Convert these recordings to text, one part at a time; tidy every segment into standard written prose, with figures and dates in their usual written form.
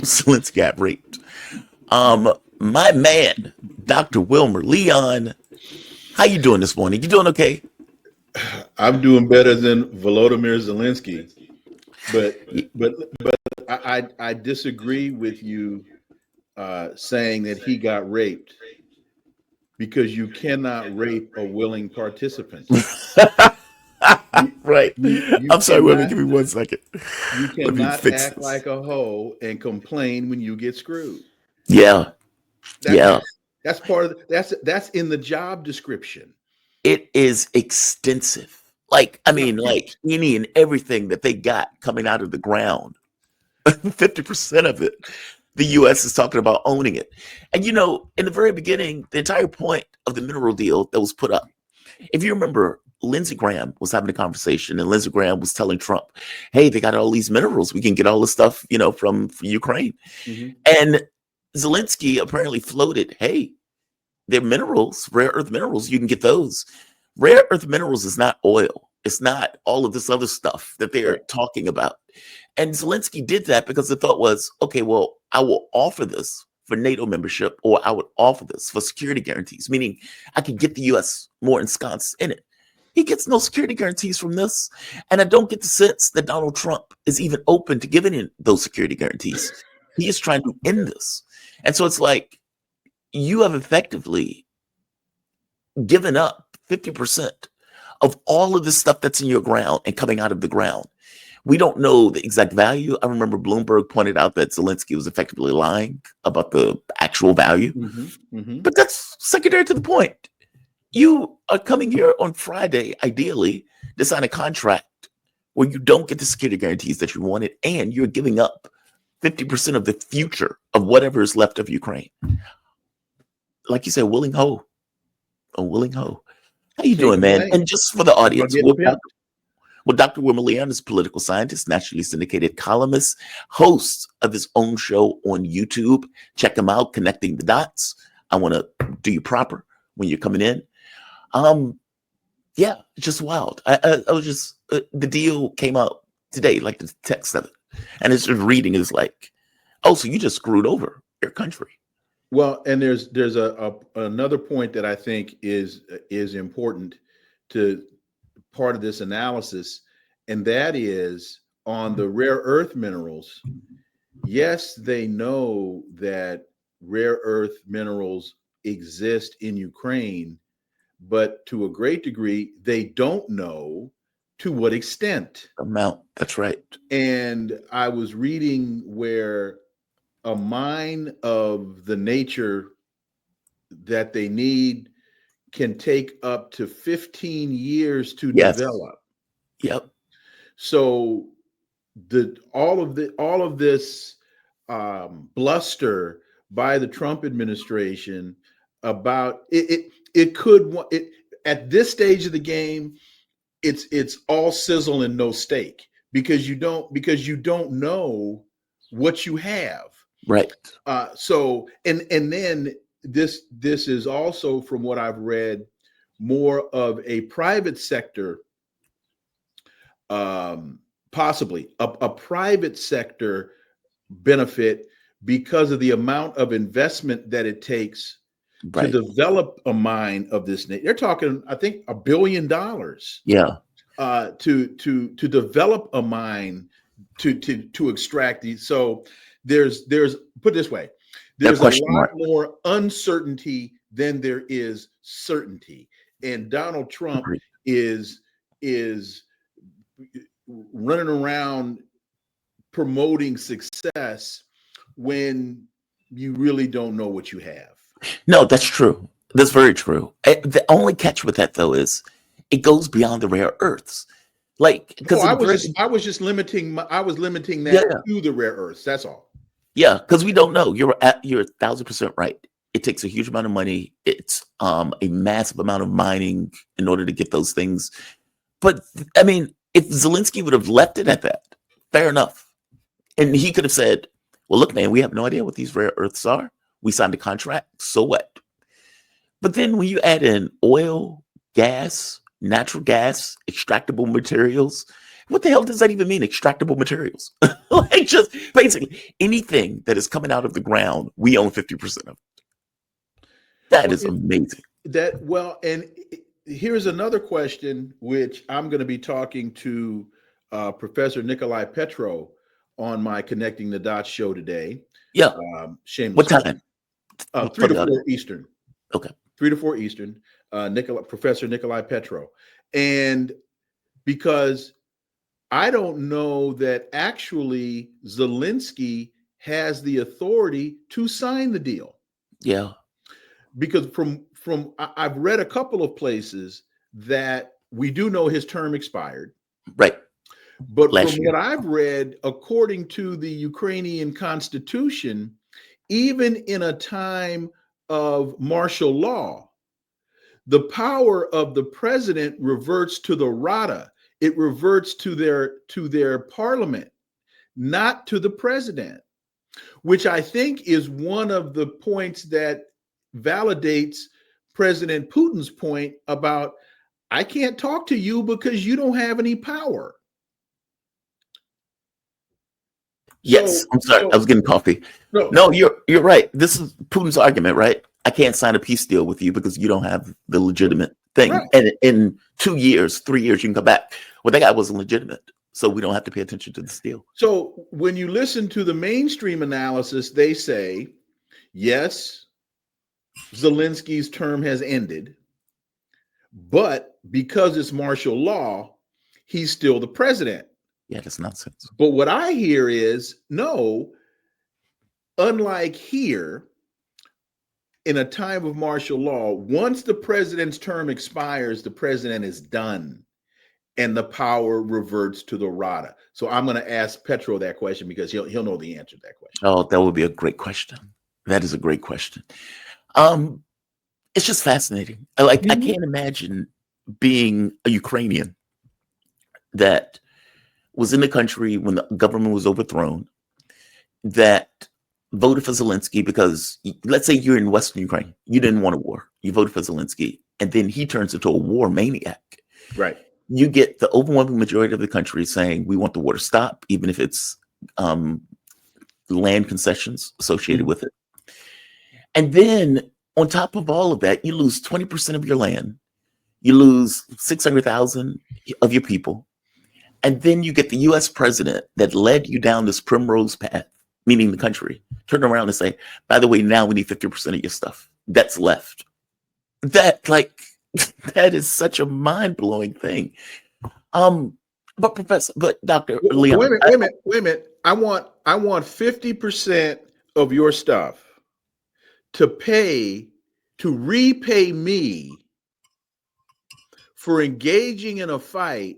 Zelenskyy got raped. My man, Dr. Wilmer Leon, how you doing this morning? You doing okay? I'm doing better than Volodymyr Zelensky, but I disagree with you saying that he got raped because you cannot rape a willing participant. You, Right. you I'm sorry, Wilmer. cannot Give me 1 second. you Let me cannot fix act this. like a hoe and complain when you get screwed. Yeah, That yeah. that's part of that's in the job description. It is extensive. Like, I mean, Right. like any and everything that they got coming out of the ground, 50% of it, the US is talking about owning it. And in the very beginning, the entire point of the mineral deal that was put up, if you remember, Lindsey Graham was having a conversation, and Lindsey Graham was telling Trump, hey, they got all these minerals. We can get all this stuff, from Ukraine. Mhm. And Zelensky apparently floated, hey, they're minerals, rare earth minerals. You can get those. Rare earth minerals is not oil. It's not all of this other stuff that they're Right. talking about. And Zelensky did that because the thought was, okay, well, I will offer this for NATO membership, or I would offer this for security guarantees, meaning I could get the US more ensconced in it. He gets no security guarantees from this. And I don't get the sense that Donald Trump is even open to giving in those security guarantees. He is trying to end this. And so it's like you have effectively given up 50% of all of the stuff that's in your ground and coming out of the ground. We don't know the exact value. I remember Bloomberg pointed out that Zelensky was effectively lying about the actual value, Hmm. Hmm. but that's secondary to the point. You are coming here on Friday, ideally, to sign a contract where you don't get the security guarantees that you wanted, and you're giving up 50% of the future of whatever is left of Ukraine. Like you said, willing hoe, a willing hoe. How you Can't doing, man? complain. And just for the Talking about audience, getting pimped. Dr. Wilmer Leon is a political scientist, nationally syndicated columnist, host of his own show on YouTube. Check him out, Connecting the Dots. I want to do you proper when you're coming in. Yeah, it's just wild. I was just the deal came out today, like the text of it, and it's just reading is like, oh, so you just screwed over your country. Well, and there's another point that I think is important to part of this analysis, and that is on the rare earth minerals. Yes, they know that rare earth minerals exist in Ukraine, but to a great degree, they don't know to what extent. Amount. That's right. And I was reading where a mine of the nature that they need can take up to 15 years to Yes. develop. Yep. So all of this bluster by the Trump administration about it could it at this stage of the game, it's all sizzle and no steak because you don't know what you have. Right. So and then this is also, from what I've read, more of a private sector, possibly a private sector benefit because of the amount of investment that it takes to Right. develop a mine of this nature. They're talking, I think, $1 billion Yeah. to develop a mine to extract these. So there's put it this way, That there's a question lot mark. more uncertainty than there is certainty. And Donald Trump Agreed. is running around promoting success when you really don't know what you have. No, that's true. That's very true. The only catch with that though is it goes beyond the rare earths. Like Oh, because in the very I was just limiting I was limiting yeah, that to the rare earths. That's all. yeah, because we don't know. You're 1,000% right. It takes a huge amount of money. It's a massive amount of mining in order to get those things. But I mean, if Zelensky would have left it at that, fair enough. And he could have said, well, look, man, we have no idea what these rare earths are. We signed a contract. So what? But then when you add in oil, gas, natural gas, extractable materials, What the hell does that even mean? Extractable materials. Like just basically anything that is coming out of the ground, we own 50% of. That Well, is amazing. and here's another question, which I'm going to be talking to Professor Nikolai Petro on my Connecting the Dots show today. Yeah. Shameless. What time? 3 to 4 Eastern. Okay. 3 to 4 Eastern. Professor Nikolai Petro. And because I don't know that actually Zelenskyy has the authority to sign the deal. Yeah. Because I've read a couple of places that we do know his term expired. Right. But from what I've read, according to the Ukrainian constitution, even in a time of martial law, the power of the president reverts to the Rada. It reverts to their parliament, not to the president, which I think is one of the points that validates President Putin's point about, I can't talk to you because you don't have any power. Yes, I'm sorry. I was getting coffee. No, you're right. This is Putin's argument, right? I can't sign a peace deal with you because you don't have the legitimate thing. Right. And in 2 years, 3 years, you can come back. Well, that guy wasn't legitimate, so we don't have to pay attention to this deal. So when you listen to the mainstream analysis, they say, yes, Zelensky's term has ended, but because it's martial law, he's still the president. Yeah, that's nonsense. But what I hear is, no, unlike here, in a time of martial law, once the president's term expires, the president is done and the power reverts to the Rada. So I'm going to ask Petro that question because he'll know the answer to that question. Oh, that would be a great question. That is a great question. It's just fascinating. I can't imagine being a Ukrainian that was in the country when the government was overthrown, that voted for Zelenskyy because, let's say you're in Western Ukraine, you didn't want a war, you voted for Zelenskyy, and then he turns into a war maniac. Right. You get the overwhelming majority of the country saying we want the war to stop, even if it's land concessions associated with it. And then on top of all of that, you lose 20% of your land, you lose 600,000 of your people. And then you get the US president that led you down this primrose path, meaning the country, turn around and say, by the way, now we need 50% of your stuff that's left. That is such a mind-blowing thing. But Dr. Leon. Wait a minute. I want 50% of your stuff to repay me for engaging in a fight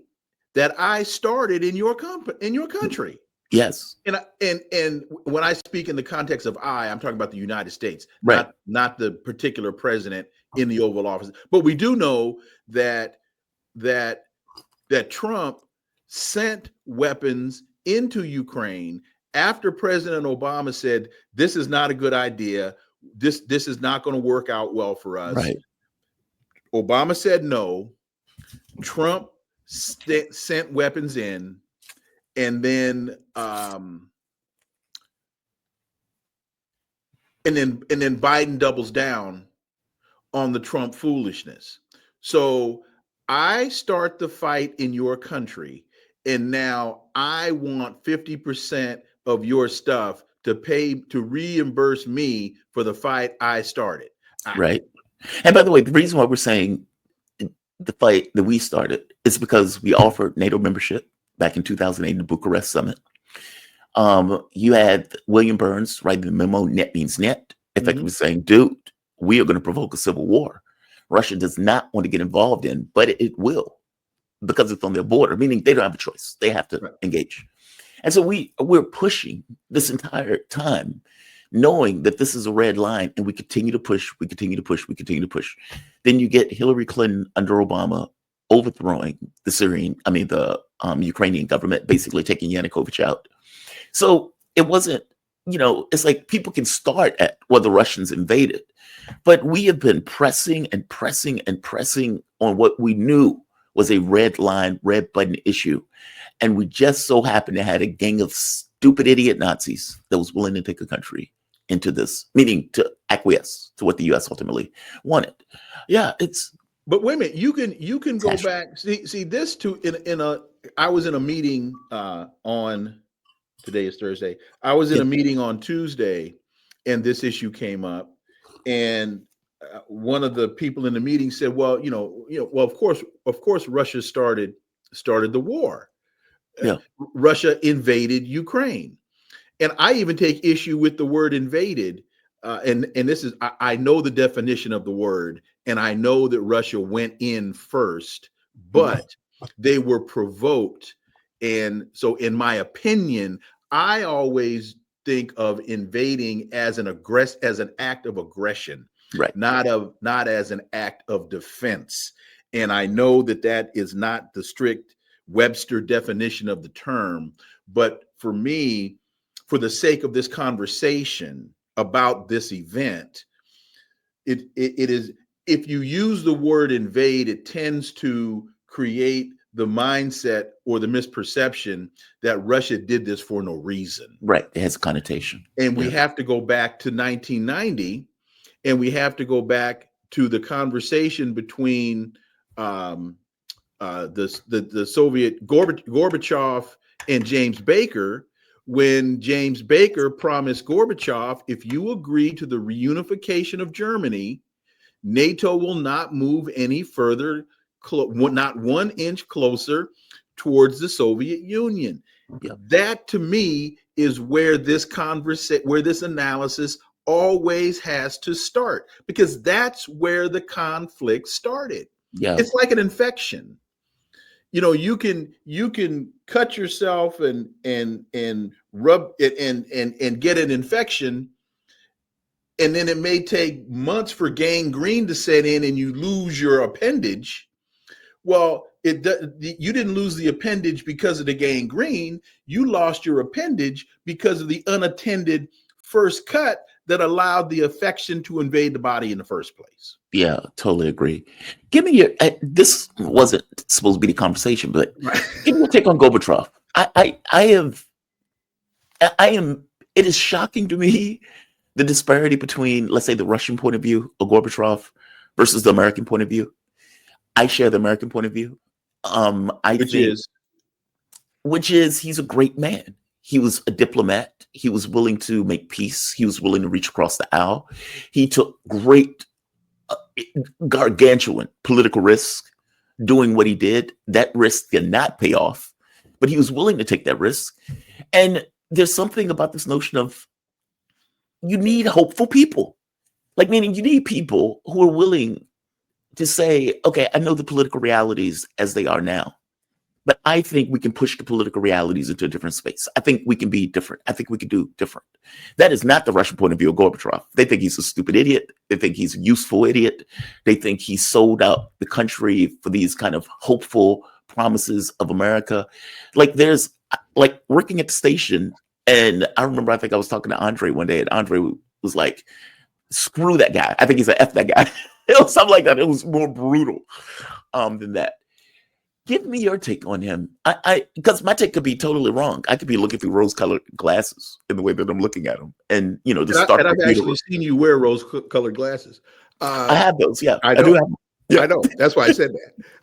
that I started in your country. Yes. And when I speak in the context of I'm talking about the United States, right. not the particular president in the Oval Office. But we do know that Trump sent weapons into Ukraine after President Obama said, this is not a good idea. This is not going to work out well for us. Right. Obama said no. Trump sent weapons in, and then Biden doubles down on the Trump foolishness. So I start the fight in your country, and now I want 50% of your stuff to reimburse me for the fight I started. Right. And by the way, the reason why we're saying the fight that we started is because we offered NATO membership back in 2008 in the Bucharest summit. You had William Burns writing the memo, net means net, effectively saying, dude, we are going to provoke a civil war. Russia does not want to get involved in, but it will, because it's on their border, meaning they don't have a choice. They have to engage. And so we're pushing this entire time, knowing that this is a red line, and we continue to push, we continue to push, we continue to push. Then you get Hillary Clinton under Obama overthrowing the Ukrainian government, basically taking Yanukovych out. So it wasn't, it's like people can start at, well, the Russians invaded, but we have been pressing and pressing and pressing on what we knew was a red line, red button issue. And we just so happened to have a gang of stupid idiot Nazis that was willing to take a country into this, meaning to acquiesce to what the U.S. ultimately wanted. Yeah, it's. But wait a minute, you can go Actually, back. See this too. I was in a meeting on today is Thursday. I was in a meeting on Tuesday, and this issue came up, and one of the people in the meeting said, "Well, well, of course, Russia started the war. yeah, Russia invaded Ukraine." And I even take issue with the word invaded. And this is, I know the definition of the word, and I know that Russia went in first, but they were provoked. And so, in my opinion, I always think of invading as as an act of aggression, right. not as an act of defense. And I know that that is not the strict Webster definition of the term, but for me, for the sake of this conversation about this event, it is, if you use the word invade, it tends to create the mindset or the misperception that Russia did this for no reason. Right. It has a connotation. And we have to go back to 1990, and we have to go back to the conversation between the Soviet Gorbachev and James Baker, when James Baker promised Gorbachev, if you agree to the reunification of Germany, NATO will not move any further, not 1 inch closer towards the Soviet Union. Yeah. That to me is where this analysis always has to start, because that's where the conflict started. Yeah. It's like an infection. You can cut yourself and rub it and get an infection, and then it may take months for gangrene to set in and you lose your appendage. Well, you didn't lose the appendage because of the gangrene. You lost your appendage because of the unattended first cut that allowed the infection to invade the body in the first place. Yeah, totally agree. Give me your. This wasn't supposed to be the conversation, but give me your take on Gorbachev. I am. It is shocking to me the disparity between, let's say, the Russian point of view of Gorbachev versus the American point of view. I share the American point of view. Which is he's a great man. He was a diplomat. He was willing to make peace. He was willing to reach across the aisle. He took great, gargantuan political risk doing what he did. That risk did not pay off, but he was willing to take that risk. And there's something about this notion of you need hopeful people, meaning you need people who are willing to say, okay, I know the political realities as they are now, but I think we can push the political realities into a different space. I think we can be different. I think we can do different. That is not the Russian point of view of Gorbachev. They think he's a stupid idiot. They think he's a useful idiot. They think he sold out the country for these kind of hopeful promises of America. There's working at the station. And I remember, I think I was talking to Andre one day, and Andre was like, screw that guy. I think he's an F that guy. It was something like that. It was more brutal than that. Give me your take on him. Because my take could be totally wrong. I could be looking through rose-colored glasses in the way that I'm looking at him. And, and I've actually seen you wear rose-colored glasses. I have those, yeah. I do have them. Yeah. I know. That's why I said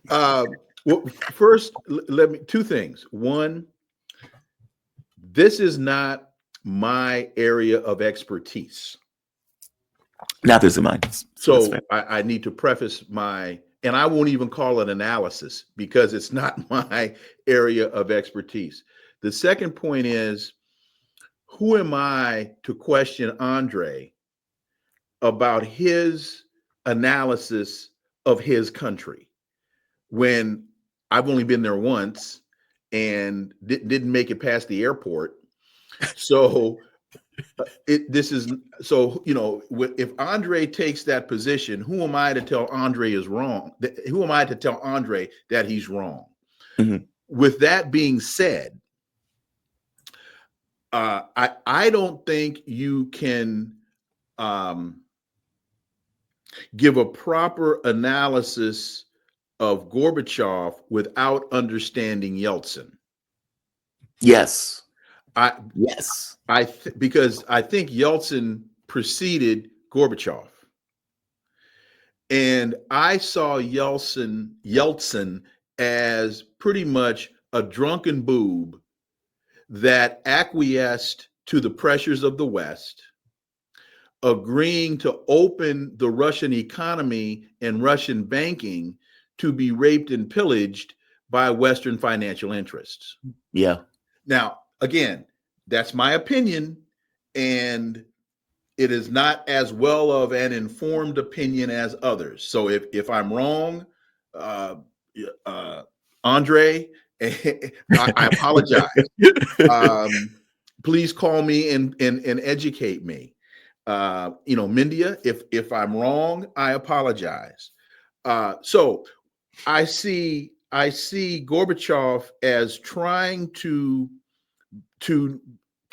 that. Well, first, two things. One, this is not my area of expertise. Neither is mine. So I need to preface and I won't even call it analysis because it's not my area of expertise. The second point is, who am I to question Andre about his analysis of his country when I've only been there once and didn't make it past the airport? So if Andre takes that position, who am I to tell Andre is wrong? Who am I to tell Andre that he's wrong? Mm-hmm. With that being said, I don't think you can give a proper analysis of Gorbachev without understanding Yeltsin. Yes. I Yes. because I think Yeltsin preceded Gorbachev, and I saw Yeltsin as pretty much a drunken boob that acquiesced to the pressures of the West, agreeing to open the Russian economy and Russian banking to be raped and pillaged by Western financial interests. Yeah. Now, again, that's my opinion, and it is not as well of an informed opinion as others. So if I'm wrong, uh, Andre, I apologize. Please call me and educate me. Mindia, if I'm wrong, I apologize. So I see Gorbachev as trying to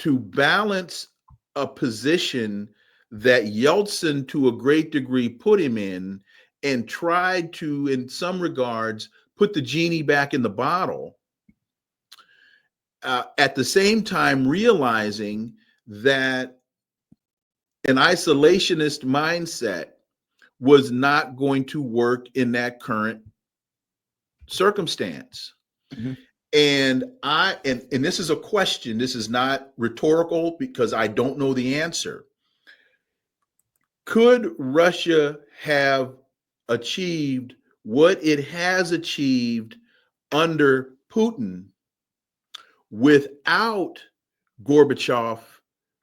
balance a position that Yeltsin, to a great degree, put him in, and tried to, in some regards, put the genie back in the bottle. At the same time, realizing that an isolationist mindset was not going to work in that current circumstance. Mhm. And this is a question. This is not rhetorical because I don't know the answer. Could Russia have achieved what it has achieved under Putin without Gorbachev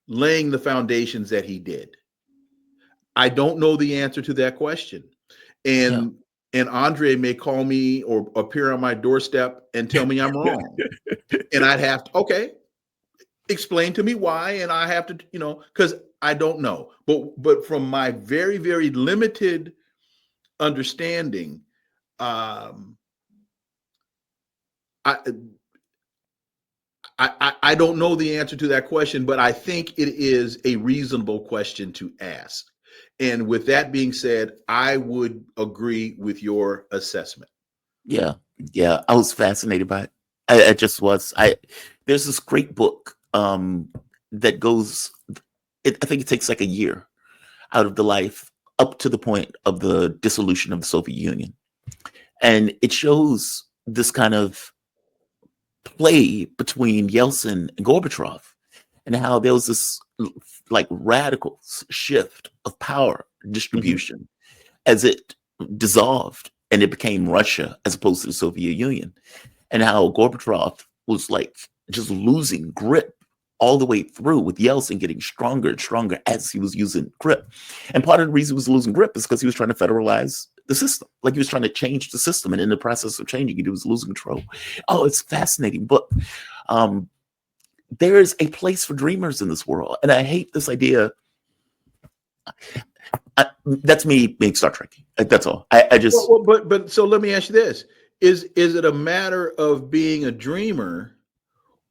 laying the foundations that he did? I don't know the answer to that question. And Andre may call me or appear on my doorstep and tell me I'm wrong. And I'd have to, okay, explain to me why. And I have to, because I don't know. But from my very, very limited understanding, I don't know the answer to that question, but I think it is a reasonable question to ask. And with that being said, I would agree with your assessment. Yeah. Yeah. I was fascinated by it. I just was. There's this great book that goes. I think it takes like a year out of the life up to the point of the dissolution of the Soviet Union, and it shows this kind of play between Yeltsin and Gorbachev, and how there was this like radical shift of power distribution as it dissolved and it became Russia as opposed to the Soviet Union, and how Gorbachev was like just losing grip all the way through, with Yeltsin getting stronger and stronger as he was using grip. And part of the reason he was losing grip is because he was trying to federalize the system. Like he was trying to change the system. And in the process of changing it, he was losing control. Oh, it's a fascinating book. There is a place for dreamers in this world. And I hate this idea. That's me being Star Trek. That's all. I just. But so let me ask you this. Is it a matter of being a dreamer,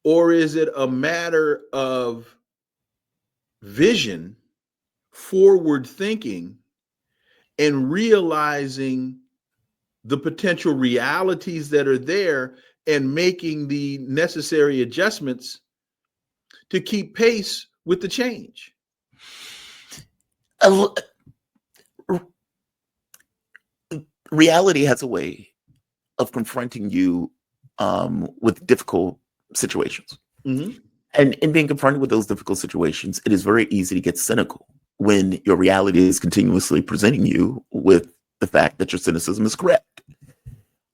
or is it a matter of vision, forward thinking, and realizing the potential realities that are there and making the necessary adjustments to keep pace with the change? Reality has a way of confronting you with difficult situations. Mm-hmm. And in being confronted with those difficult situations, it is very easy to get cynical when your reality is continuously presenting you with the fact that your cynicism is correct.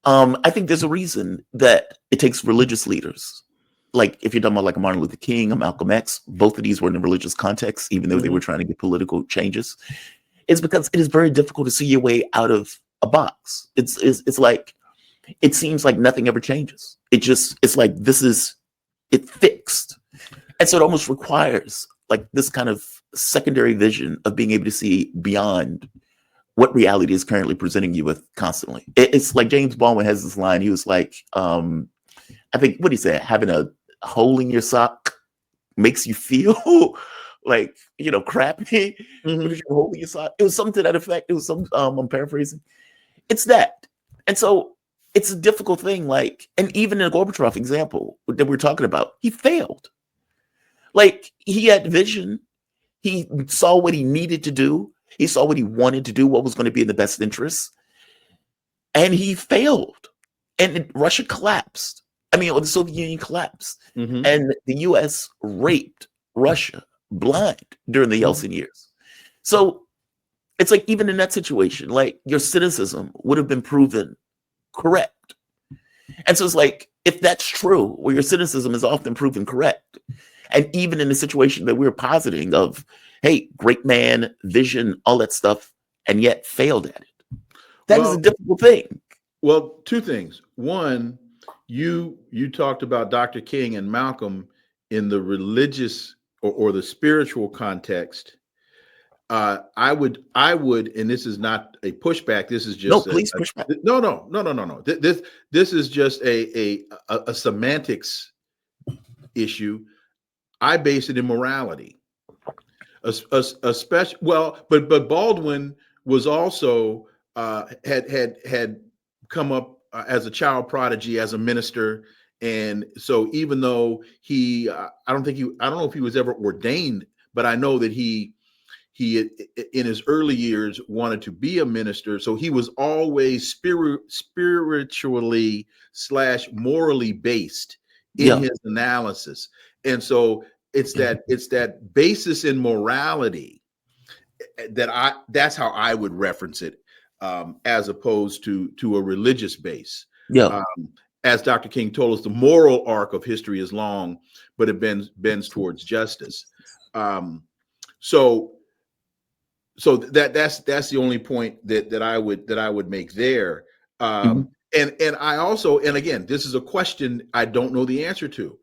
I think there's a reason that it takes religious leaders. Like if you're talking about like a Martin Luther King, a Malcolm X, both of these were in a religious context, even though they were trying to get political changes. It's because it is very difficult to see your way out of a box. It's like, it seems like nothing ever changes. It's like, it fixed. And so it almost requires like this kind of secondary vision of being able to see beyond what reality is currently presenting you with constantly. It's like James Baldwin has this line. He was like, I think, what he said, having a hole in your sock makes you feel like, crappy because you're holding your sock. It was something to that effect. It was some, I'm paraphrasing. It's that. And so it's a difficult thing. Like, and even in the Gorbachev example that we're talking about, he failed. Like, he had vision. He saw what he needed to do. He saw what he wanted to do, what was going to be in the best interest, and he failed. And Russia collapsed. I mean, the Soviet Union collapsed, and the U.S. raped Russia blind during the Yeltsin years. So it's like, even in that situation, like, your cynicism would have been proven correct. And so it's like, if that's true, where your cynicism is often proven correct, and even in the situation that we're positing of, hey, great man, vision, all that stuff, and yet failed at it, that is a difficult thing. Well, two things. One, you talked about Dr. King and Malcolm in the religious or the spiritual context. I would, and this is not a pushback. This is just please push back. No. This is just a semantics issue. I base it in morality. Especially, but Baldwin was also had come up as a child prodigy, as a minister, and so even though I don't know if he was ever ordained, but I know that he in his early years wanted to be a minister. So he was always spiritually / morally based in his analysis. And so it's that basis in morality that's how I would reference it, as opposed to a religious base. As Dr. King told us, the moral arc of history is long, but it bends towards justice. So that's the only point that I would make there. And I also, and again, this is a question I don't know the answer to.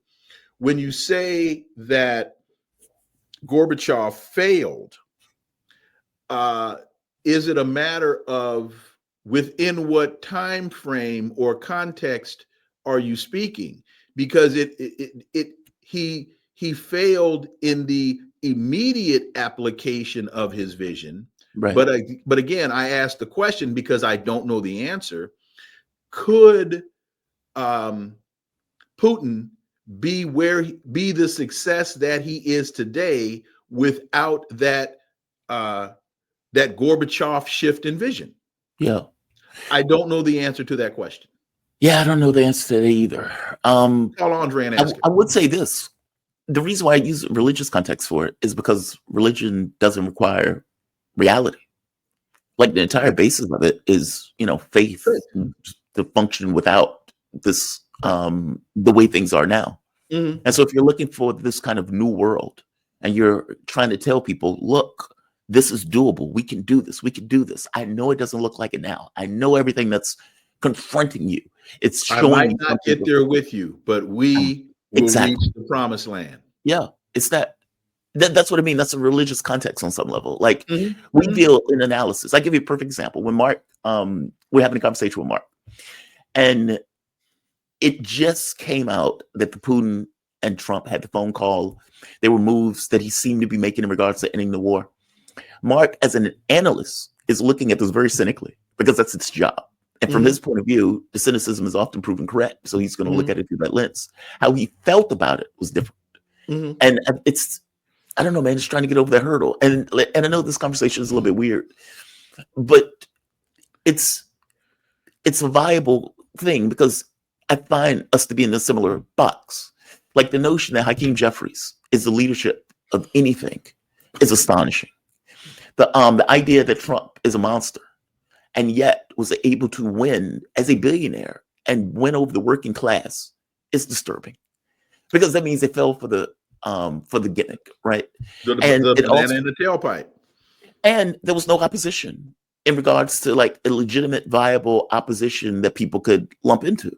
When you say that Gorbachev failed, is it a matter of within what time frame or context are you speaking? Because he failed in the immediate application of his vision. Right. But again, I asked the question because I don't know the answer. Could Putin be the success that he is today without that Gorbachev shift in vision? Yeah. I don't know the answer to that question. Yeah, I don't know the answer to that either. Call Andre and ask him. I would say this. The reason why I use religious context for it is because religion doesn't require reality. Like, the entire basis of it is, faith to function without this, the way things are now. And so if you're looking for this kind of new world and you're trying to tell people, look, this is doable. We can do this. We can do this. I know it doesn't look like it now. I know everything that's confronting you. It's showing. I might not get there with you, but we will reach the promised land. Yeah, it's that's what I mean. That's a religious context on some level. Like, we deal in analysis. I give you a perfect example. When Mark, we're having a conversation with Mark, and it just came out that the Putin and Trump had the phone call. There were moves that he seemed to be making in regards to ending the war. Mark, as an analyst, is looking at this very cynically because that's its job. And from his point of view, the cynicism is often proven correct. So he's going to look at it through that lens. How he felt about it was different. And I don't know, man, just trying to get over that hurdle. And I know this conversation is a little bit weird, but it's a viable thing because I find us to be in a similar box. Like, the notion that Hakeem Jeffries is the leadership of anything is astonishing. The idea that Trump is a monster and yet was able to win as a billionaire and win over the working class is disturbing, because that means they fell for the gimmick, right? The banana in the tailpipe. And there was no opposition in regards to, like, a legitimate, viable opposition that people could lump into.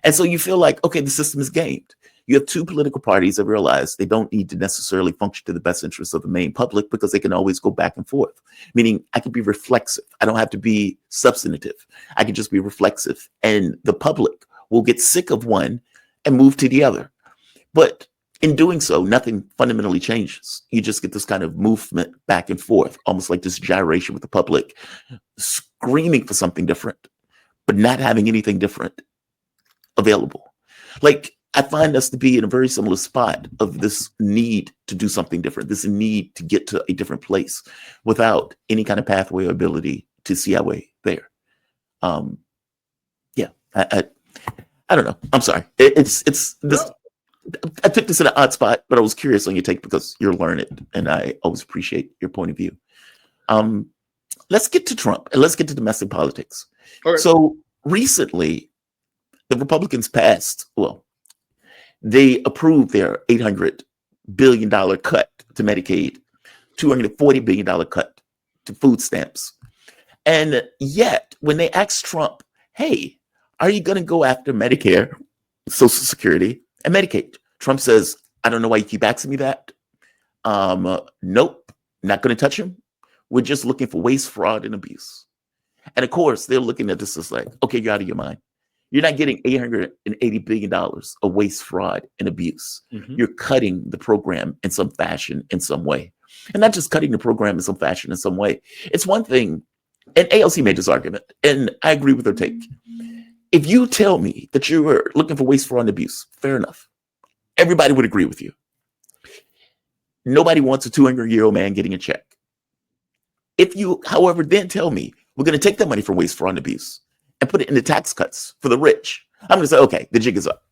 And so you feel like, okay, the system is gamed. You have two political parties that realize they don't need to necessarily function to the best interests of the main public because they can always go back and forth. Meaning, I can be reflexive. I don't have to be substantive. I can just be reflexive. And the public will get sick of one and move to the other. But in doing so, nothing fundamentally changes. You just get this kind of movement back and forth, almost like this gyration with the public screaming for something different, but not having anything different available. Like, I find us to be in a very similar spot of this need to do something different, this need to get to a different place without any kind of pathway or ability to see our way there. Yeah, I don't know. I'm sorry. It's this. No. I took this in an odd spot, but I was curious on your take because you're learned, and I always appreciate your point of view. Let's get to Trump and let's get to domestic politics. Okay. So recently, the Republicans passed, well, they approved their $800 billion cut to Medicaid, $240 billion cut to food stamps. And yet, when they asked Trump, hey, are you going to go after Medicare, Social Security, and Medicaid? Trump says, I don't know why you keep asking me that. Nope, not going to touch him. We're just looking for waste, fraud, and abuse. And of course, they're looking at this as like, okay, you're out of your mind. You're not getting $880 billion of waste, fraud, and abuse. Mhm. You're cutting the program in some fashion, in some way. And not just cutting the program in some fashion, in some way. It's one thing, and AOC made this argument, and I agree with her take. If you tell me that you were looking for waste, fraud, and abuse, fair enough. Everybody would agree with you. Nobody wants a 200-year-old man getting a check. If you, however, then tell me we're going to take that money from waste, fraud, and abuse and put it into tax cuts for the rich, I'm going to say, okay, the jig is up.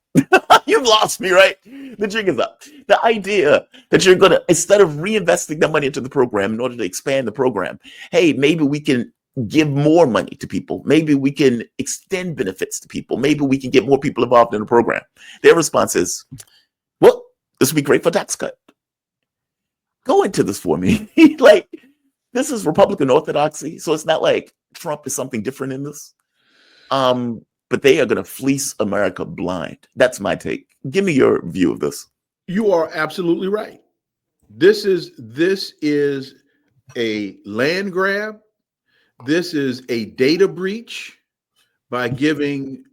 You've lost me, right? The jig is up. The idea that you're going to, instead of reinvesting that money into the program in order to expand the program, hey, maybe we can give more money to people. Maybe we can extend benefits to people. Maybe we can get more people involved in the program. Their response is, well, this would be great for tax cut. Go into this for me. Like, this is Republican orthodoxy. So it's not like Trump is something different in this. But they are going to fleece America blind. That's my take. Give me your view of this. You are absolutely right. This is a land grab. This is a data breach by giving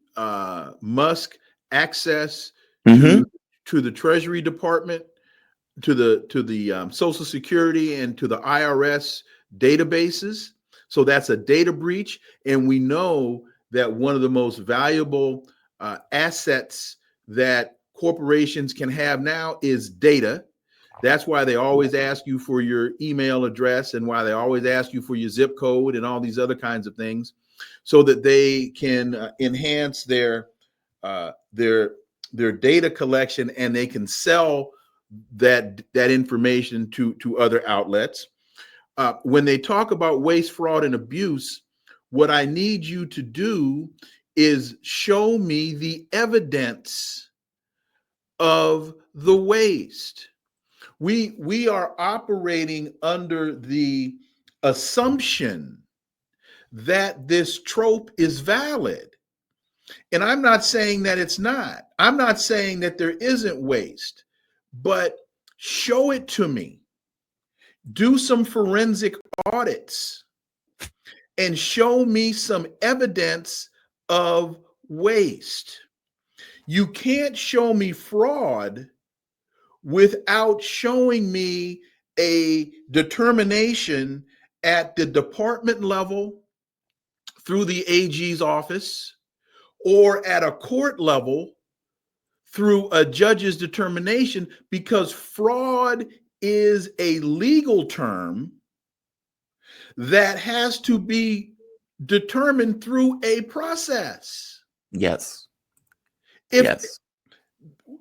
Musk access to the Treasury Department, to the Social Security, and to the IRS databases. So that's a data breach, and we know that one of the most valuable assets that corporations can have now is data. That's why they always ask you for your email address and why they always ask you for your zip code and all these other kinds of things, so that they can enhance their data collection, and they can sell that information to other outlets. When they talk about waste, fraud, and abuse, what I need you to do is show me the evidence of the waste. We are operating under the assumption that this trope is valid. And I'm not saying that it's not. I'm not saying that there isn't waste, but show it to me. Do some forensic audits and show me some evidence of waste. You can't show me fraud without showing me a determination at the department level through the AG's office, or at a court level through a judge's determination, because fraud is a legal term that has to be determined through a process. Yes. Yes.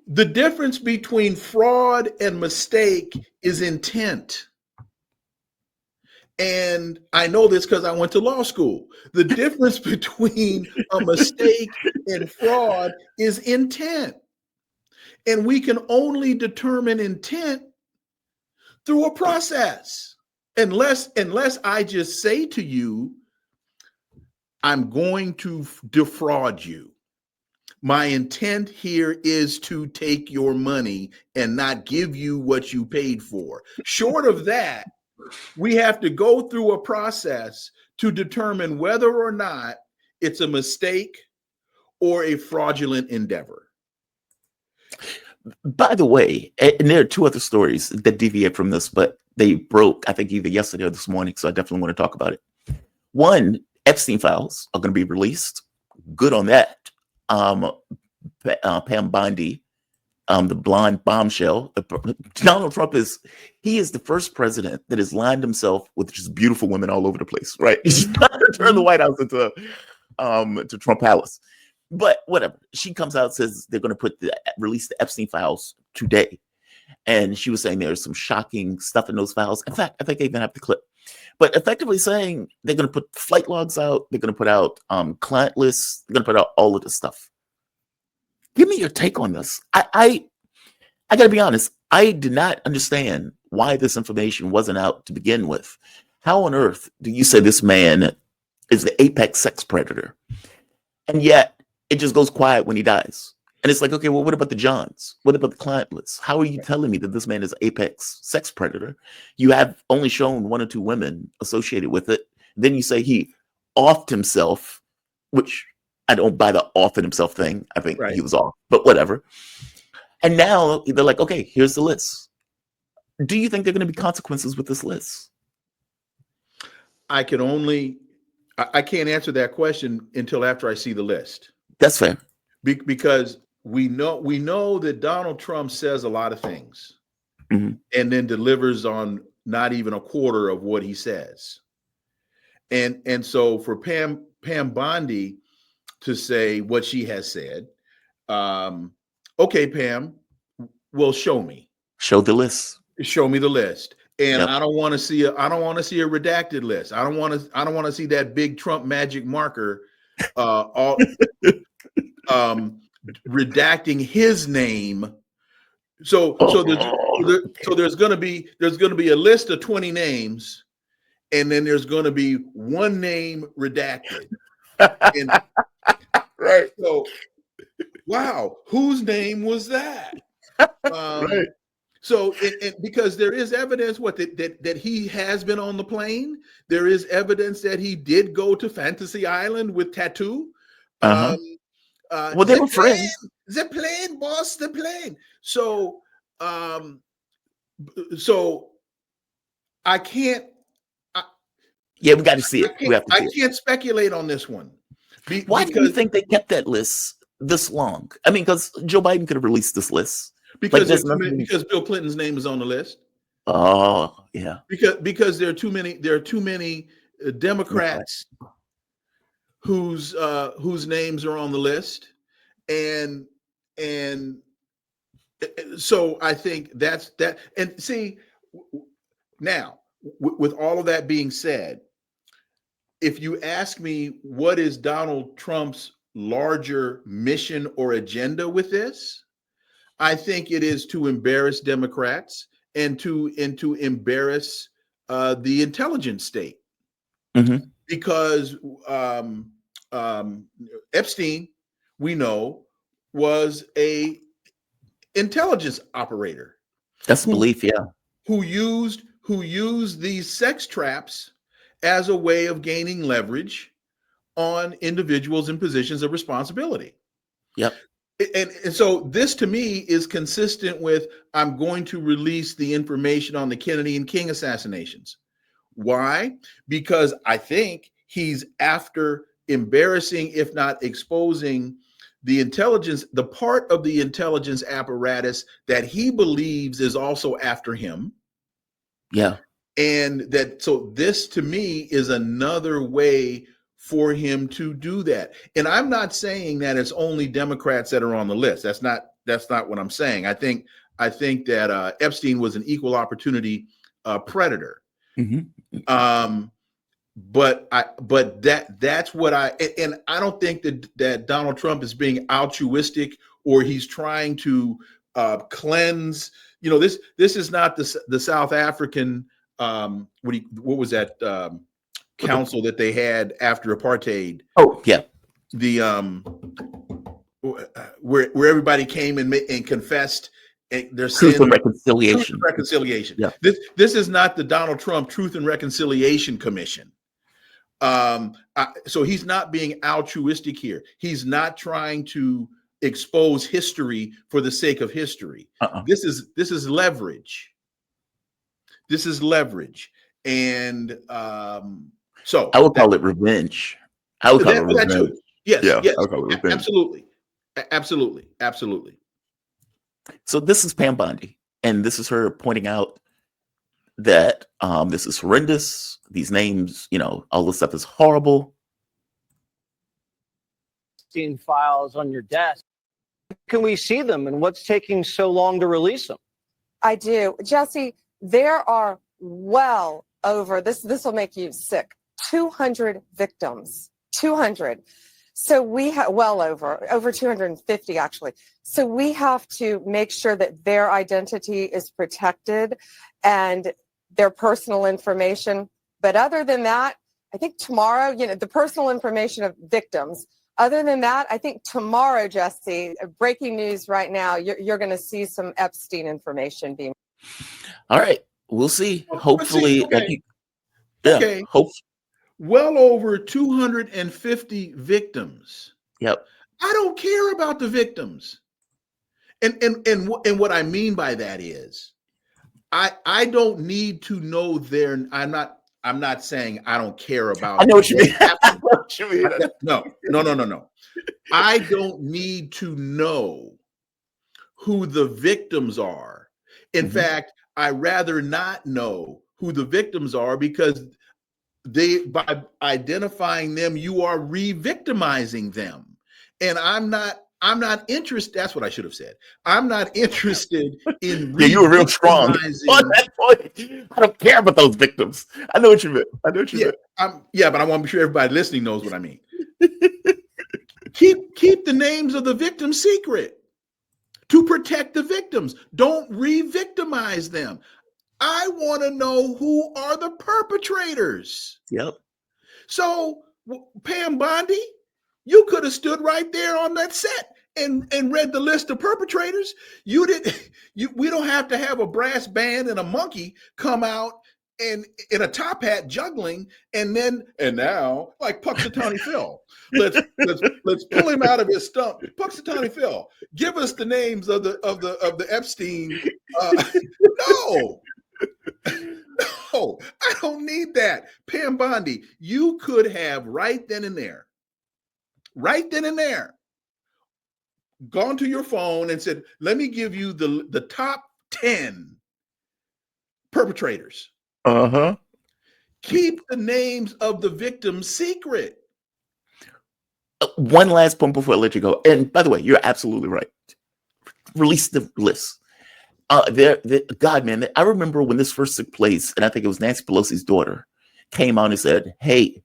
The difference between fraud and mistake is intent. And I know this because I went to law school. The difference between a mistake and fraud is intent. And we can only determine intent through a process. Unless I just say to you, I'm going to defraud you. My intent here is to take your money and not give you what you paid for. Short of that, we have to go through a process to determine whether or not it's a mistake or a fraudulent endeavor. By the way, and there are two other stories that deviate from this, but they broke, I think, either yesterday or this morning, so I definitely want to talk about it. One, Epstein files are going to be released. good on that. Pam Bondi, the blonde bombshell. Donald Trump he is the first president that has lined himself with just beautiful women all over the place, right? He's trying to turn the White House into to Trump Palace. But whatever. She comes out and says they're going to release the Epstein files today. And she was saying there's some shocking stuff in those files. In fact, I think I even have the clip. But effectively saying they're going to put flight logs out. They're going to put out client lists. They're going to put out all of this stuff. Give me your take on this. I got to be honest. I did not understand why this information wasn't out to begin with. How on earth do you say this man is the apex sex predator? And yet it just goes quiet when he dies. And it's like, okay, well, what about the Johns? What about the client list? How are you telling me that this man is apex sex predator? You have only shown 1 or 2 women associated with it. Then you say he offed himself, which I don't buy the offing himself thing. I think he was off, but whatever. And now they're like, okay, here's the list. Do you think there are going to be consequences with this list? I can't answer that question until after I see the list. That's fair. Because we know that Donald Trump says a lot of things and then delivers on not even a quarter of what he says. And so for Pam Bondi to say what she has said, okay, Pam, well, show me. Show the list. Show me the list. And I don't want to see a redacted list. I don't want to see that big Trump magic marker redacting his name. So there's going to be a list of 20 names, and then there's going to be one name redacted. And, right. So, wow, whose name was that? Right. So, because there is evidence that he has been on the plane, there is evidence that he did go to Fantasy Island with Tattoo. Well, they were friends. The plane, boss, the plane. So, I can't. We got to see it. I can't speculate on this one. Why do you think they kept that list this long? I mean, because Joe Biden could have released this list. Because Bill Clinton's name is on the list. Oh, yeah. Because there are too many Democrats whose names are on the list, and so I think that's that. And see, now with all of that being said, if you ask me what is Donald Trump's larger mission or agenda with this, I think it is to embarrass Democrats and to embarrass the intelligence state, because Epstein, we know, was a intelligence operator. That's the belief, yeah. Who used these sex traps as a way of gaining leverage on individuals in positions of responsibility. Yep. And so this to me is consistent with, I'm going to release the information on the Kennedy and King assassinations. Why? Because I think he's after embarrassing, if not exposing, the intelligence, the part of the intelligence apparatus that he believes is also after him. Yeah. And so this to me is another way for him to do that. And I'm not saying that it's only Democrats that are on the list. That's not what I'm saying. I think that Epstein was an equal opportunity predator. But that's what and I don't think that Donald Trump is being altruistic, or he's trying to cleanse. You know, this is not the South African what was that council that they had after apartheid? Oh yeah, the where everybody came and confessed their sin. Truth and reconciliation. Truth and reconciliation. Yeah. This is not the Donald Trump Truth and Reconciliation Commission. So he's not being altruistic here. He's not trying to expose history for the sake of history. This is leverage. This is leverage. And so I would call it revenge. I would call it revenge. Yes, Yeah, yes, I call it a thing. absolutely, absolutely, absolutely. So this is Pam Bondi, and this is her pointing out that this is horrendous. These names, all this stuff is horrible. Files on your desk. Can we see them, and what's taking so long to release them? I do. Jesse, there are well over, this will make you sick, 200 victims. 200. So we have well over 250 actually. So we have to make sure that their identity is protected and their personal information. But other than that, I think tomorrow, the personal information of victims. Other than that, I think tomorrow, Jesse, breaking news right now, you're going to see some Epstein information being. All right, we'll see. Hopefully, okay. Okay. Well over 250 victims. Yep. I don't care about the victims. And what I mean by that is I don't need to know I'm not saying I don't care about. I know what you mean. I know what you mean. No. I don't need to know who the victims are. In fact, I rather not know who the victims are, because by identifying them, you are re-victimizing them. And I'm not interested. That's what I should have said. I'm not interested in Yeah, you were real strong on that point. I don't care about those victims. I know what you meant. But I want to be sure everybody listening knows what I mean. Keep the names of the victims secret to protect the victims. Don't re-victimize them. I want to know who are the perpetrators. Yep. So, Pam Bondi, you could have stood right there on that set and read the list of perpetrators. We don't have to have a brass band and a monkey come out and in a top hat juggling, and now like Punxsutawney Phil. Let's pull him out of his stump. Punxsutawney Phil, give us the names of the Epstein. No. No, I don't need that. Pam Bondi, you could have right then and there, gone to your phone and said, let me give you the top 10 perpetrators. Keep the names of the victims secret. One last point before I let you go. And by the way, you're absolutely right. Release the list. God, man, I remember when this first took place, and I think it was Nancy Pelosi's daughter came on and said, hey,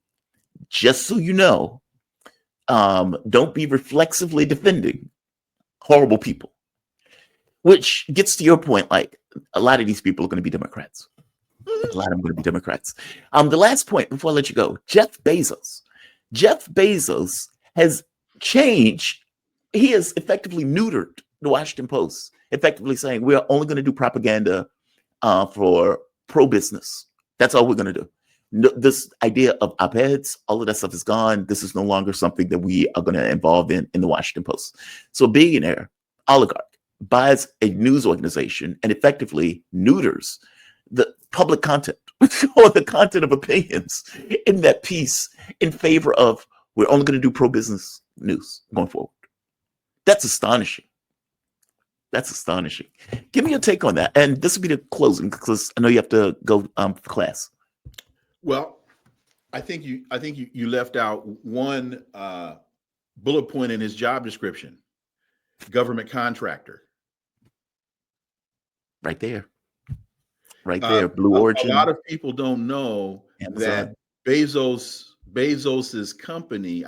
just so you know, don't be reflexively defending horrible people, which gets to your point. Like, a lot of these people are going to be Democrats. A lot of them are going to be Democrats. The last point before I let you go, Jeff Bezos has changed. He has effectively neutered the Washington Post, effectively saying we're only going to do propaganda for pro-business. That's all we're going to do. No, this idea of op-eds, all of that stuff is gone. This is no longer something that we are going to involve in the Washington Post. So a billionaire oligarch buys a news organization and effectively neuters the public content or the content of opinions in that piece in favor of we're only going to do pro-business news going forward. That's astonishing. Give me your take on that. And this will be the closing because I know you have to go for class. Well, I think you left out one bullet point in his job description: government contractor. Right there. Blue Origin. A lot of people don't know Amazon. That Bezos's company,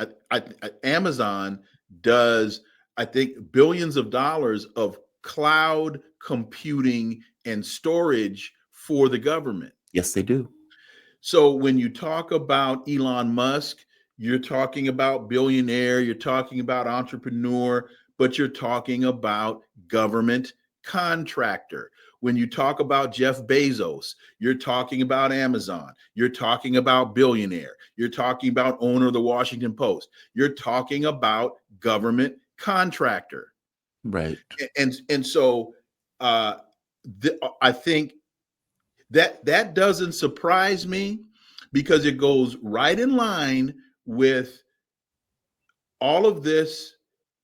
Amazon, does, I think, billions of dollars of cloud computing and storage for the government. Yes, they do. So when you talk about Elon Musk, you're talking about billionaire, you're talking about entrepreneur, but you're talking about government contractor. When you talk about Jeff Bezos, you're talking about Amazon, you're talking about billionaire, you're talking about owner of the Washington Post, you're talking about government contractor. Right. And so I think that doesn't surprise me, because it goes right in line with all of this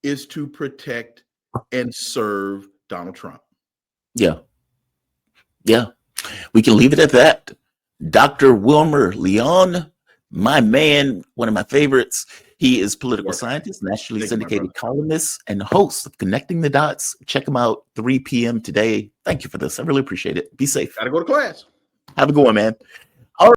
is to protect and serve Donald Trump. Yeah. Yeah. We can leave it at that. Dr. Wilmer Leon, my man, one of my favorites. He is political scientist, nationally syndicated columnist, and host of Connecting the Dots. Check him out, 3 p.m. today. Thank you for this. I really appreciate it. Be safe. Gotta go to class. Have a good one, man.